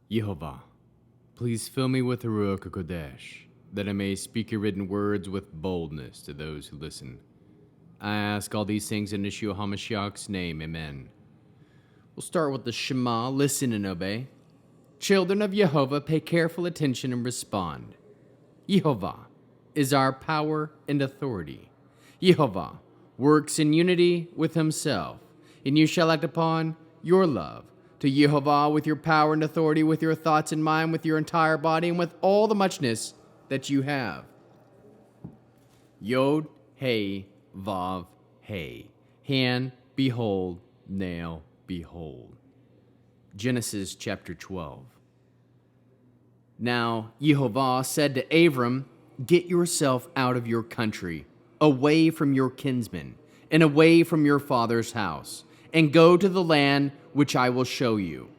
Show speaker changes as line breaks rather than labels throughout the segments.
Yehova, please fill me with the Ruach HaKodesh, that I may speak your written words with boldness to those who listen. I ask all these things in Yeshua HaMashiach's name, amen. We'll start with the Shema, listen and obey. Children of Yehovah, pay careful attention and respond. Yehovah is our power and authority. Yehovah works in unity with himself, and you shall act upon your love to Yehovah with your power and authority, with your thoughts in mind, with your entire body, and with all the muchness that you have. Yod, Hey, Vav, Hey. Hand, behold, nail, behold. Genesis chapter 12. Now Yehovah said to Abram, get yourself out of your country, away from your kinsmen, and away from your father's house, and go to the land which I will show you.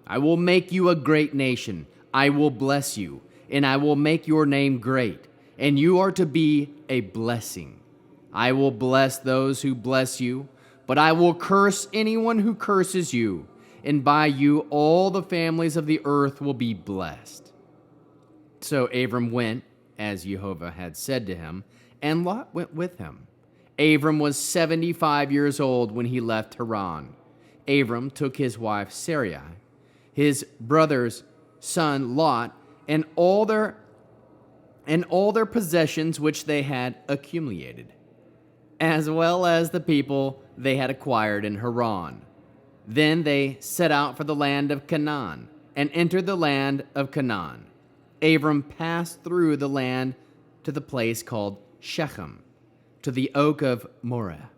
I will make you a great nation. I will bless you, and I will make your name great, and you are to be a blessing. I will bless those who bless you, but I will curse anyone who curses you, and by you all the families of the earth will be blessed. So Abram went, as Yehovah had said to him, and Lot went with him. Abram was 75 years old when he left Haran. Abram took his wife Sarai, his brother's son Lot, and all their possessions which they had accumulated, as well as the people they had acquired in Haran. Then they set out for the land of Canaan, and entered the land of Canaan. Abram passed through the land to the place called Shechem, to the oak of Moreh.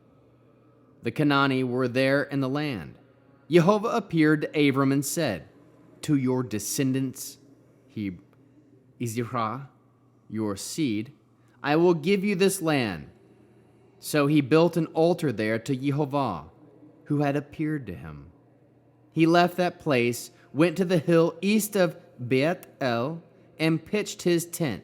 The Canaani were there in the land. Yehovah appeared to Abram and said, to your descendants, Izrah, your seed, I will give you this land. So he built an altar there to Yehovah, who had appeared to him. He left that place, went to the hill east of Beit El, and pitched his tent.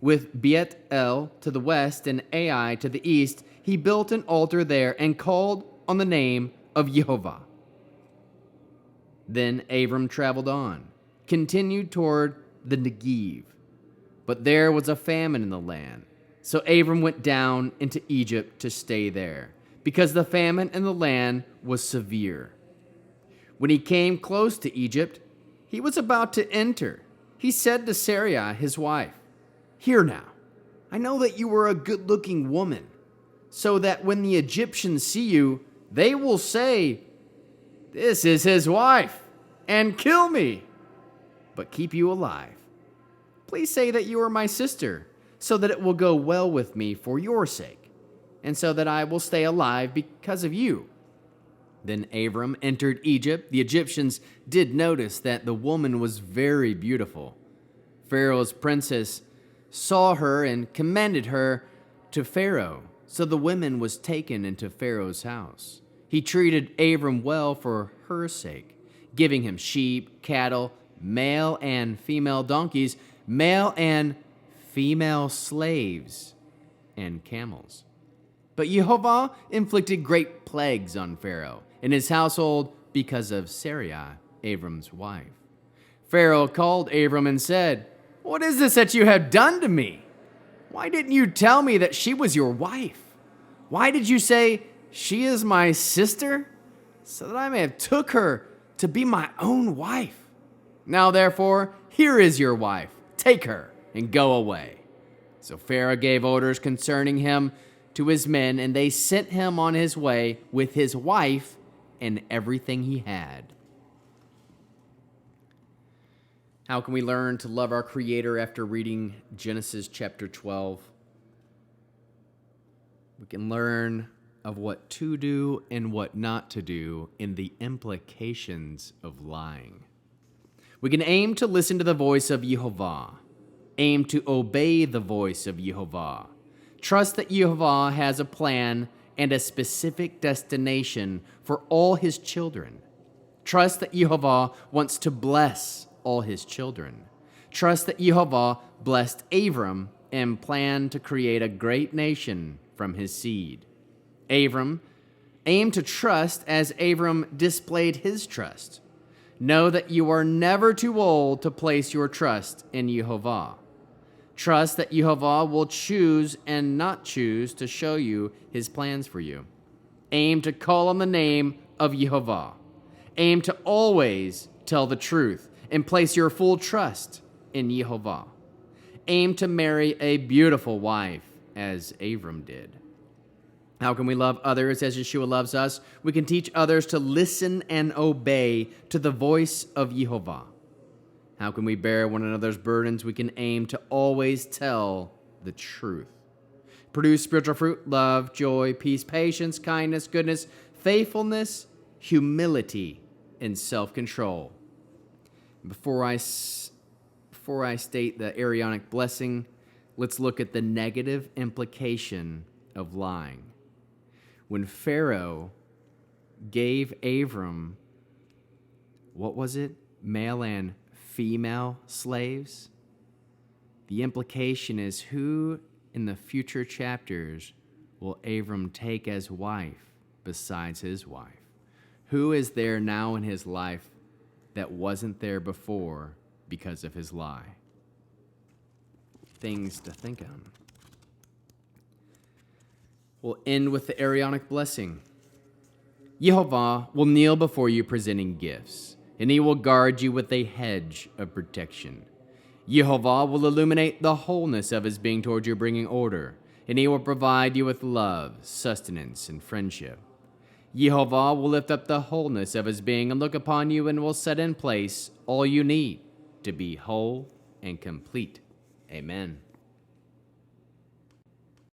With Beit El to the west and Ai to the east, he built an altar there and called on the name of Yehovah. Then Abram traveled on, continued toward the Negev. But there was a famine in the land. So Abram went down into Egypt to stay there, because the famine in the land was severe. When he came close to Egypt, he was about to enter. He said to Sarai, his wife, here now, I know that you are a good-looking woman, so that when the Egyptians see you, they will say, this is his wife, and kill me, but keep you alive. Please say that you are my sister, so that it will go well with me for your sake, and so that I will stay alive because of you. Then Abram entered Egypt. The Egyptians did notice that the woman was very beautiful. Pharaoh's princess saw her and commended her to Pharaoh. So the woman was taken into Pharaoh's house. He treated Abram well for her sake, giving him sheep, cattle, male and female donkeys, male and female slaves, and camels. But Yehovah inflicted great plagues on Pharaoh and his household because of Sarai, Abram's wife. Pharaoh called Abram and said, what is this that you have done to me? Why didn't you tell me that she was your wife? Why did you say, she is my sister? So that I may have took her to be my own wife. Now therefore, here is your wife. Take her and go away. So Pharaoh gave orders concerning him to his men, and they sent him on his way with his wife and everything he had. How can we learn to love our Creator after reading Genesis chapter 12? We can learn of what to do and what not to do in the implications of lying. We can aim to listen to the voice of Yehovah, aim to obey the voice of Yehovah, trust that Yehovah has a plan and a specific destination for all his children. Trust that Yehovah wants to bless all his children. Trust that Yehovah blessed Abram and planned to create a great nation from his seed. Abram aimed to trust as Abram displayed his trust. Know that you are never too old to place your trust in Yehova. Trust that Yehova will choose and not choose to show you his plans for you. Aim to call on the name of Yehova. Aim to always tell the truth and place your full trust in Yehova. Aim to marry a beautiful wife, as Abram did. How can we love others as Yeshua loves us? We can teach others to listen and obey to the voice of Yehova. How can we bear one another's burdens? We can aim to always tell the truth. Produce spiritual fruit, love, joy, peace, patience, kindness, goodness, faithfulness, humility, and self-control. Before I state the Aaronic blessing, let's look at the negative implication of lying. When Pharaoh gave Abram, what was it? Male and female slaves? The implication is, who in the future chapters will Abram take as wife besides his wife? Who is there now in his life that wasn't there before because of his lie? Things to think on. We'll end with the Aaronic blessing. Yehova will kneel before you presenting gifts, and he will guard you with a hedge of protection. Yehova will illuminate the wholeness of his being toward you, bringing order, and he will provide you with love, sustenance, and friendship. Yehova will lift up the wholeness of his being and look upon you and will set in place all you need to be whole and complete. Amen.